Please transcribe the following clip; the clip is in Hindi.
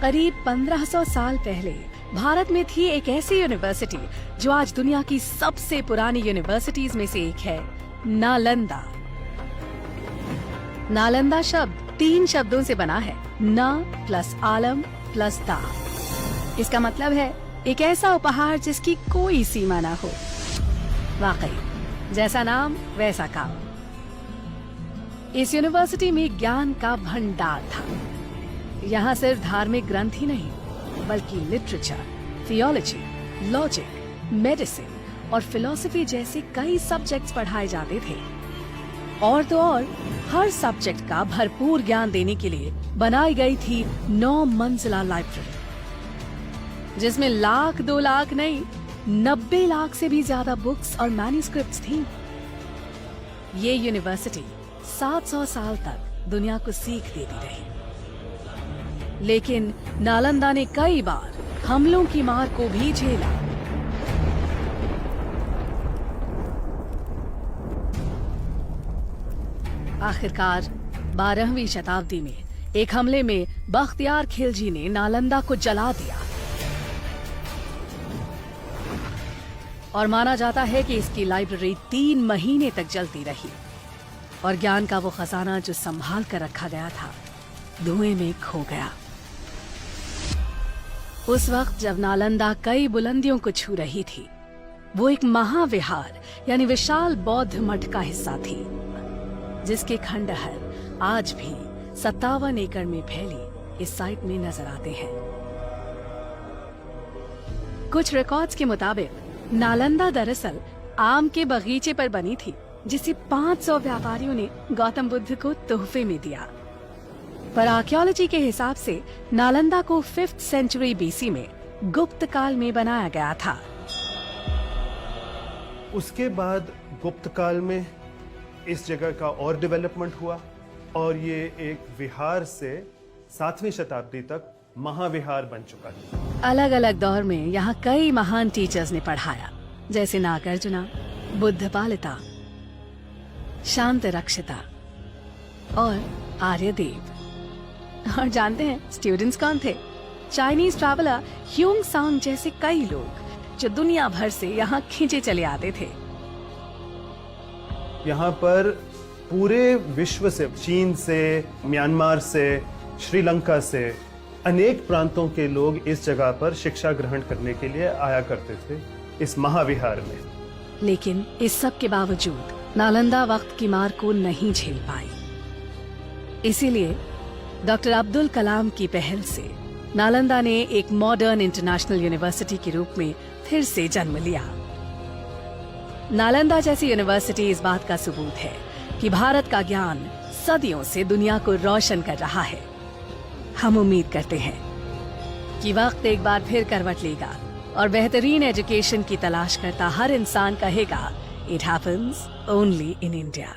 करीब 1500 साल पहले भारत में थी एक ऐसी यूनिवर्सिटी जो आज दुनिया की सबसे पुरानी यूनिवर्सिटीज में से एक है, नालंदा। नालंदा शब्द 3 शब्दों से बना है, न प्लस आलम प्लस दा। इसका मतलब है एक ऐसा उपहार जिसकी कोई सीमा ना हो। वाकई जैसा नाम वैसा काम। इस यूनिवर्सिटी में ज्ञान का भंडार था। यहाँ सिर्फ धार्मिक ग्रंथ ही नहीं बल्कि लिटरेचर, थियोलॉजी, लॉजिक, मेडिसिन और फिलॉसफी जैसे कई सब्जेक्ट्स पढ़ाए जाते थे। और तो और हर सब्जेक्ट का भरपूर ज्ञान देने के लिए बनाई गई थी 9 मंजिला लाइब्रेरी, जिसमें लाख 2 लाख नहीं 90 लाख से भी ज्यादा बुक्स और मैन्युस्क्रिप्ट्स थी। ये यूनिवर्सिटी 700 साल तक दुनिया को सीख देती रही, लेकिन नालंदा ने कई बार हमलों की मार को भी झेला। आखिरकार 12वीं शताब्दी में एक हमले में बख्तियार खिलजी ने नालंदा को जला दिया और माना जाता है कि इसकी लाइब्रेरी 3 महीने तक जलती रही और ज्ञान का वो खजाना जो संभाल कर रखा गया था धुएं में खो गया। उस वक्त जब नालंदा कई बुलंदियों को छू रही थी, वो एक महाविहार यानी विशाल बौद्ध मठ का हिस्सा थी, जिसके खंडहर आज भी 57 एकड़ में फैली इस साइट में नजर आते हैं। कुछ रिकॉर्ड्स के मुताबिक नालंदा दरअसल आम के बगीचे पर बनी थी, जिसे 500 व्यापारियों ने गौतम बुद्ध को तोहफे में दिया। पर आर्कियोलॉजी के हिसाब से नालंदा को 5th सेंचुरी बीसी में गुप्त काल में बनाया गया था। उसके बाद गुप्त काल में इस जगह का और डेवलपमेंट हुआ और ये एक विहार से 7वीं शताब्दी तक महाविहार बन चुका है। अलग अलग दौर में यहाँ कई महान टीचर्स ने पढ़ाया, जैसे नागार्जुना, बुद्धपालिता, शांत रक्षिता और आर्यदेव। और जानते हैं स्टूडेंट्स कौन थे? चाइनीज ट्रैवलर ह्यूंग सांग जैसे कई लोग जो दुनिया भर से यहाँ खींचे चले आते थे। यहाँ पर पूरे विश्व से, चीन से, म्यांमार से, श्रीलंका से अनेक प्रांतों के लोग इस जगह पर शिक्षा ग्रहण करने के लिए आया करते थे इस महाविहार में। लेकिन इस सब के बावजूद नालंदा वक्त की मार को नहीं झेल पाई। इसीलिए डॉक्टर अब्दुल कलाम की पहल से नालंदा ने एक मॉडर्न इंटरनेशनल यूनिवर्सिटी के रूप में फिर से जन्म लिया। नालंदा जैसी यूनिवर्सिटी इस बात का सबूत है कि भारत का ज्ञान सदियों से दुनिया को रोशन कर रहा है। हम उम्मीद करते हैं कि वक्त एक बार फिर करवट लेगा और बेहतरीन एजुकेशन की तलाश करता हर इंसान कहेगा, it happens only in India.